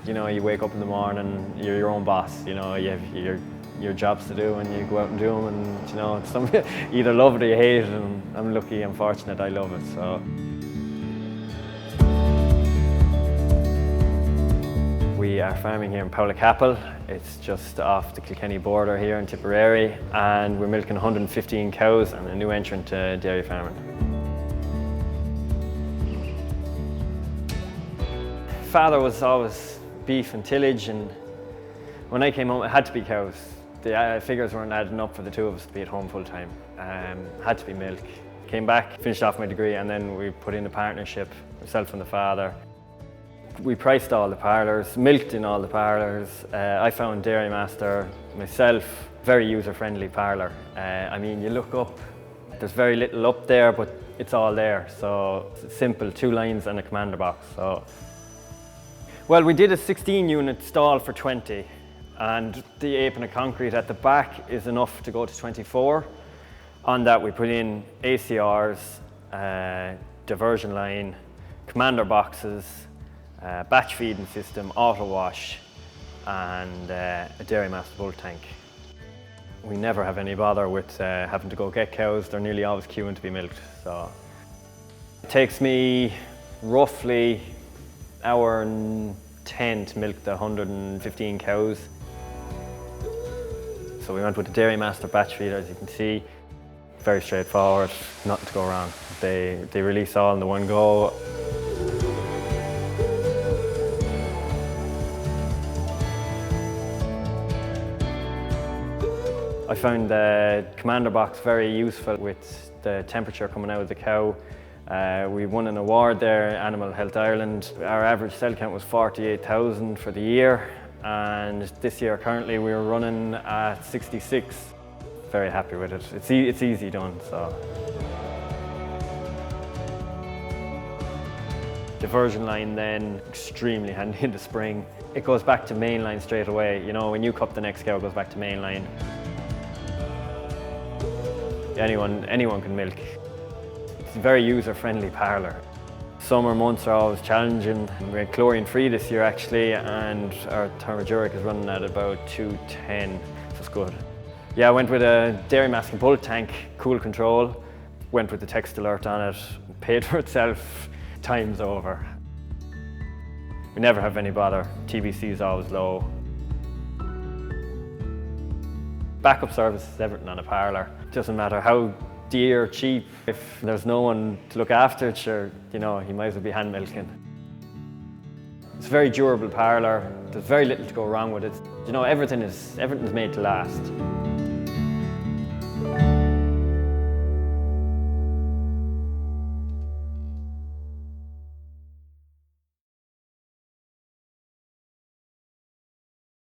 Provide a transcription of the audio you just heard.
You know, you wake up in the morning, you're your own boss. You know, you have your jobs to do, and you go out and do them. And you know, some either love it or you hate it. And I'm lucky, I'm fortunate, I love it. So. We are farming here in Parlour. It's just off the Kilkenny border here in Tipperary, and we're milking 115 cows and a new entrant to dairy farming. Father was always beef and tillage, and when I came home it had to be cows. The figures weren't adding up for the two of us to be at home full time. Had to be milk. Came back, finished off my degree, and then we put in a partnership, myself and the father. We priced all the parlours, milked in all the parlours. I found Dairymaster myself, very user-friendly parlour. I mean, you look up, there's very little up there, but it's all there. So it's simple, 2 lines and a commander box. So. Well, we did a 16-unit stall for 20, and the apron of concrete at the back is enough to go to 24. On that, we put in ACRs, diversion line, commander boxes, batch feeding system, Autowash, and a Dairymaster bull tank. We never have any bother with having to go get cows. They're nearly always queuing to be milked. So it takes me roughly an hour and 10 to milk the 115 cows. So we went with the Dairymaster batch feeder, as you can see. Very straightforward, nothing to go wrong. They release all in the one go. I found the commander box very useful with the temperature coming out of the cow. We won an award there, Animal Health Ireland. Our average cell count was 48,000 for the year, and this year currently we're running at 66. Very happy with it. It's easy done. So. Diversion line then, extremely handy in the spring. It goes back to main line straight away. You know, when you cup the next cow, it goes back to main line. Anyone can milk. It's a very user-friendly parlour. Summer months are always challenging. We had chlorine-free this year actually, and our thermoduric is running at about 210, so it's good. Yeah, I went with a Dairymaster bull tank, cool control. Went with the text alert on it, paid for itself times over. We never have any bother. TBC is always low. Backup service is everything on a parlour. It doesn't matter how dear or cheap. If there's no one to look after it, sure, you know, you might as well be hand milking. It's a very durable parlour. There's very little to go wrong with it. You know, everything is made to last.